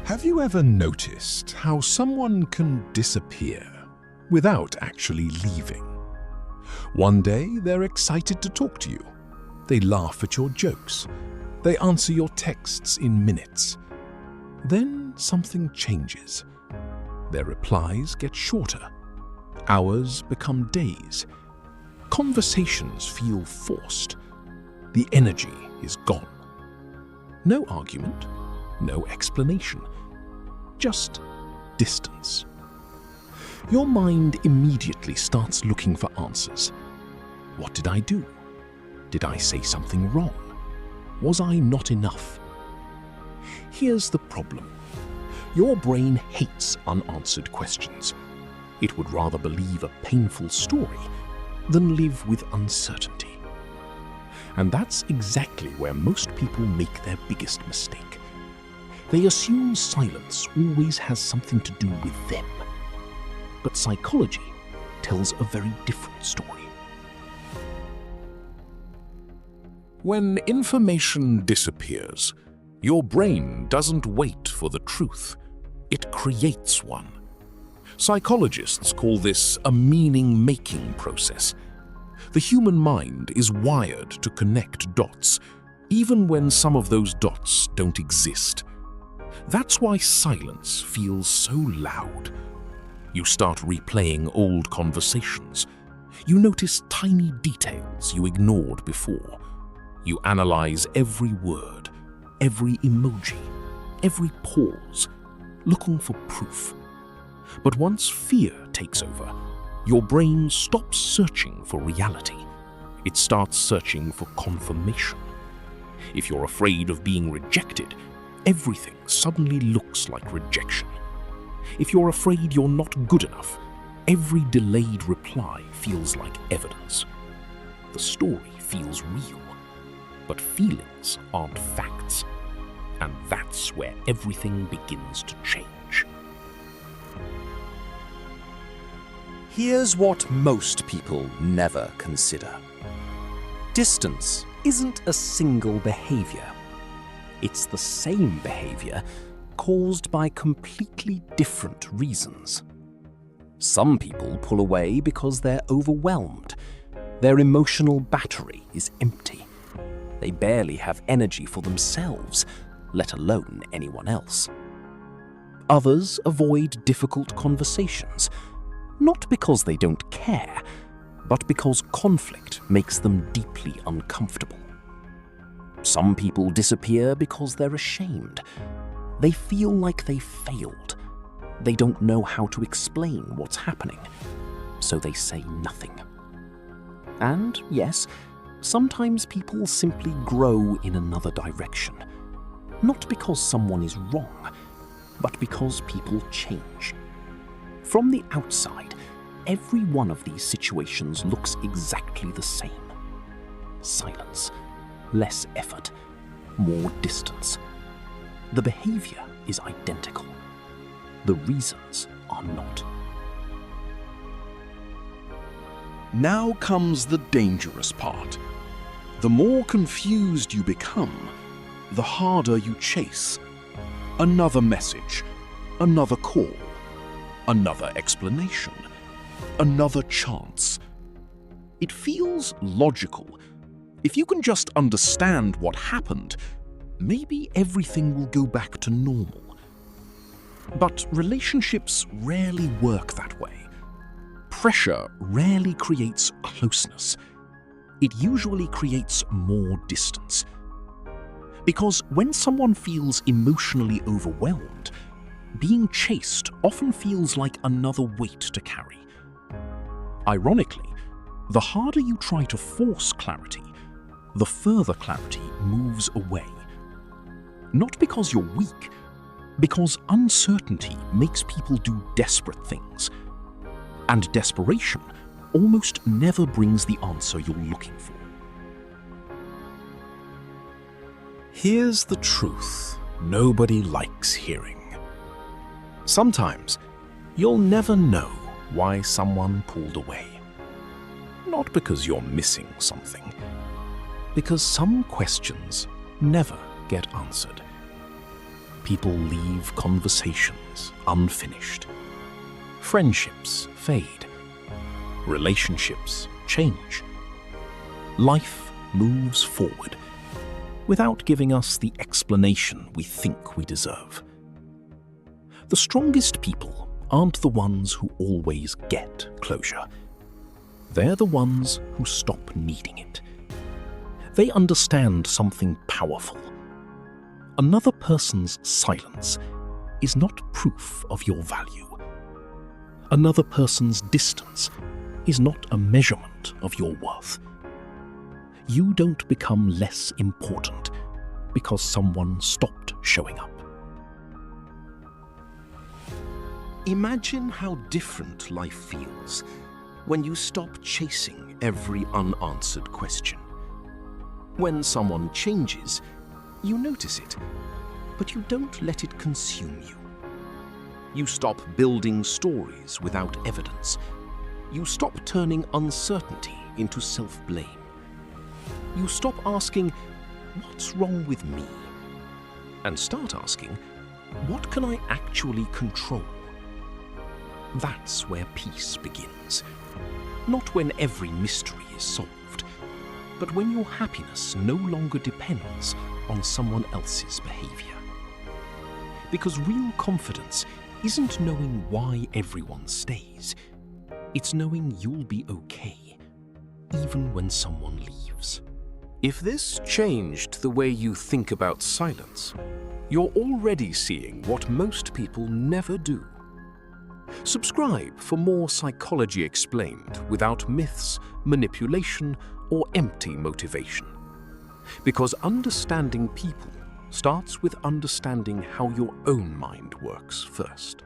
Have you ever noticed how someone can disappear without actually leaving? One day they're excited to talk to you. They laugh at your jokes. They answer your texts in minutes. Then something changes. Their replies get shorter. Hours become days. Conversations feel forced. The energy is gone. No argument, no explanation, just distance. Your mind immediately starts looking for answers. What did I do? Did I say something wrong? Was I not enough? Here's the problem. Your brain hates unanswered questions. It would rather believe a painful story than live with uncertainty. And that's exactly where most people make their biggest mistake. They assume silence always has something to do with them. But psychology tells a very different story. When information disappears, your brain doesn't wait for the truth. It creates one. Psychologists call this a meaning-making process. The human mind is wired to connect dots, even when some of those dots don't exist. That's why silence feels so loud. You start replaying old conversations. You notice tiny details you ignored before. You analyze every word, every emoji, every pause, looking for proof. But once fear takes over, your brain stops searching for reality. It starts searching for confirmation. If you're afraid of being rejected, everything suddenly looks like rejection. If you're afraid you're not good enough, every delayed reply feels like evidence. The story feels real, but feelings aren't facts. And that's where everything begins to change. Here's what most people never consider. Distance isn't a single behavior. It's the same behavior caused by completely different reasons. Some people pull away because they're overwhelmed. Their emotional battery is empty. They barely have energy for themselves, let alone anyone else. Others avoid difficult conversations, not because they don't care, but because conflict makes them deeply uncomfortable. Some people disappear because they're ashamed. They feel like they failed. They don't know how to explain what's happening, so they say nothing. And yes, sometimes people simply grow in another direction. Not because someone is wrong, but because people change. From the outside, every one of these situations looks exactly the same. Silence, less effort, more distance. The behavior is identical. The reasons are not. Now comes the dangerous part. The more confused you become, the harder you chase. Another message, another call, another explanation, another chance. It feels logical. If you can just understand what happened, maybe everything will go back to normal. But relationships rarely work that way. Pressure rarely creates closeness. It usually creates more distance. Because when someone feels emotionally overwhelmed, being chased often feels like another weight to carry. Ironically, the harder you try to force clarity, the further clarity moves away. Not because you're weak, because uncertainty makes people do desperate things. And desperation almost never brings the answer you're looking for. Here's the truth nobody likes hearing. Sometimes you'll never know why someone pulled away. Not because you're missing something, because some questions never get answered. People leave conversations unfinished. Friendships fade. Relationships change. Life moves forward without giving us the explanation we think we deserve. The strongest people aren't the ones who always get closure. They're the ones who stop needing it. They understand something powerful. Another person's silence is not proof of your value. Another person's distance is not a measurement of your worth. You don't become less important because someone stopped showing up. Imagine how different life feels when you stop chasing every unanswered question. When someone changes, you notice it, but you don't let it consume you. You stop building stories without evidence. You stop turning uncertainty into self-blame. You stop asking, "What's wrong with me?" and start asking, "What can I actually control?" That's where peace begins. Not when every mystery is solved, but when your happiness no longer depends on someone else's behavior. Because real confidence isn't knowing why everyone stays. It's knowing you'll be okay, even when someone leaves. If this changed the way you think about silence, you're already seeing what most people never do. Subscribe for more Psychology Explained without myths, manipulation, or empty motivation. Because understanding people starts with understanding how your own mind works first.